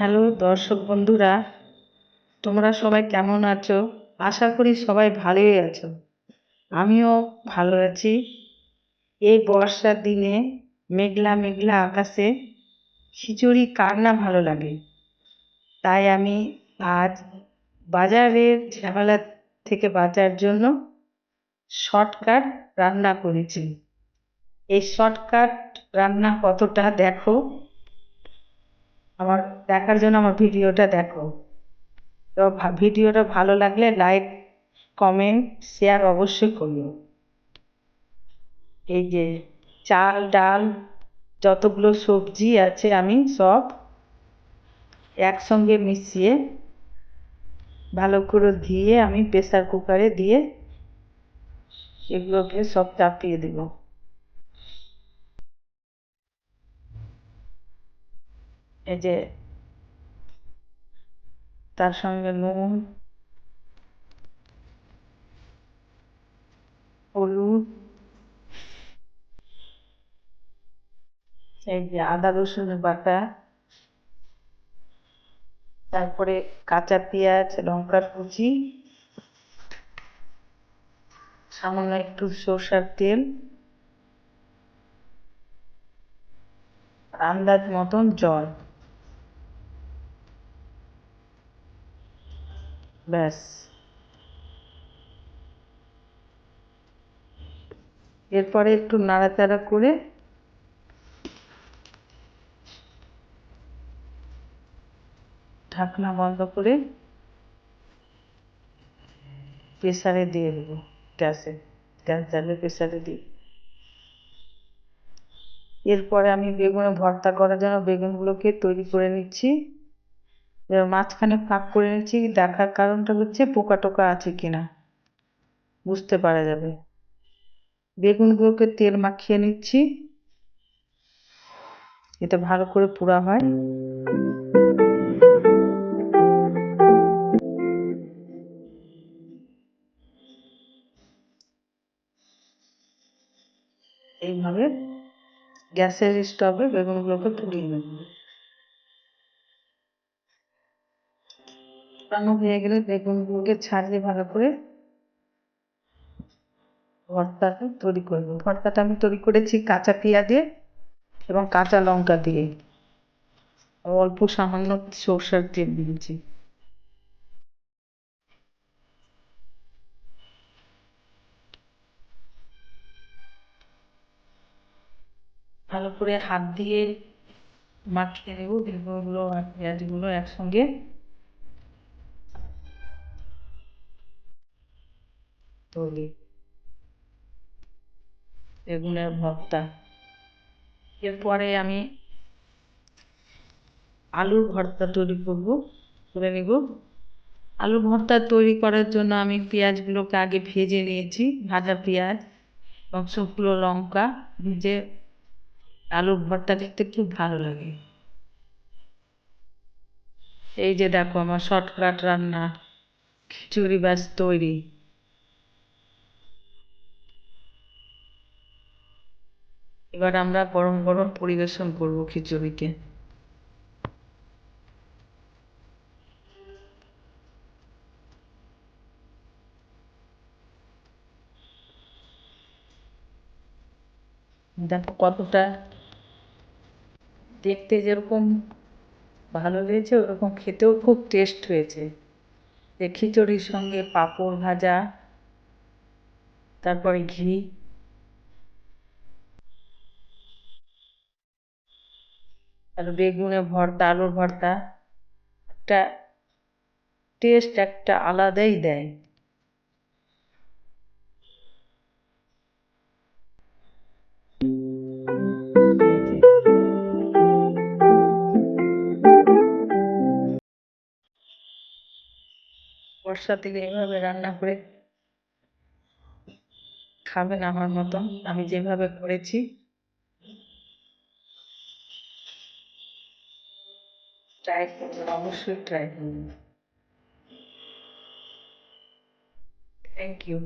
Hello দর্শক বন্ধুরা, তোমরা সবাই কেমন আছো? আশা করি সবাই ভালোই আছো। আমিও ভালো আছি। এই বর্ষার দিনে মেঘলা মেঘলা আকাশে খিচুড়ি কার না ভালো লাগে। তাই আমি আজ বাজারের ঝামেলা থেকে বাঁচার জন্য শর্টকাট রান্না করেছি। এই শর্টকাট রান্না কতটা দেখো, আমার দেখার জন্য আমার ভিডিওটা দেখো। তো ভিডিওটা ভালো লাগলে লাইক, কমেন্ট, শেয়ার অবশ্যই করো। এই যে চাল ডাল যতগুলো সবজি আছে আমি সব একসঙ্গে মিশিয়ে ভালো করে ধুয়ে আমি প্রেসার কুকারে দিয়ে এগুলোকে সব চাপিয়ে দেব। এই যে তার সঙ্গে নুন, হলুদ, এই যে আদা রসুন বাটা, তারপরে কাঁচা পেঁয়াজ, লঙ্কার কুচি, সামান্য একটু সরষের তেল, আন্দাজ মতন জল, ব্যাস। এরপরে একটু নাড়াচাড়া করে ঢাকনা বন্ধ করে প্রেসারে দিয়ে দেবো। গ্যাস জ্বালিয়ে প্রেসারে দিই। এরপরে আমি বেগুনের ভর্তা করার জন্য বেগুনগুলোকে তৈরি করে নিচ্ছি। মাঝখানে ফাঁক করে নিচ্ছি, দেখার কারণটা হচ্ছে পোকা টোকা আছে কিনা বুঝতে পারা যাবে। বেগুনগুলোকে তেল মাখিয়ে নিচ্ছি, এতে ভালো করে পোড়া হয়। এইভাবে গ্যাসের স্টোভে বেগুনগুলোকে পুড়িয়ে নেব। পোড়ানো হয়ে গেলে বেগুনগুলোকে ছাড়িয়ে ভালো করে ভর্তাটা তৈরি করব। ভর্তাটা আমি তৈরি করেছি কাঁচা পেঁয়াজ দিয়ে এবং কাঁচা লঙ্কা দিয়ে, অল্প সামান্য সরষের তেল দিয়েছি। ভালো করে হাত দিয়ে মাখিয়ে নেব বেগুনগুলো আর পেঁয়াজগুলো একসঙ্গে। তৈরি বেগুনের ভর্তা। এরপরে আমি আলুর ভর্তা তৈরি করে নেব। আলুর ভর্তা তৈরি করার জন্য আমি পেঁয়াজগুলোকে আগে ভেজে নিয়েছি, ভাজা পেঁয়াজ এবং শুকনো লঙ্কা ভেজে আলুর ভর্তা খেতে খুব ভালো লাগে। এই যে দেখো আমার শর্টকাট রান্না খিচুড়ি ব্যাস তৈরি। এবার আমরা গরম গরম পরিবেশন করব খিচুড়িকে। দেখো কতটা দেখতে যেরকম ভালো হয়েছে ওরকম খেতেও খুব টেস্ট হয়েছে। যে খিচুড়ির সঙ্গে পাঁপড় ভাজা, তারপরে ঘি, আর বেগুনের ভর্তা, আলুর ভর্তা, একটা টেস্ট একটা আলাদাই দেয়। বর্ষার দিনে এভাবে রান্না করে খাবেন আমার মতন, আমি যেভাবে করেছি। ট্রাই করবেন, অবশ্যই ট্রাই করবেন। Thank you.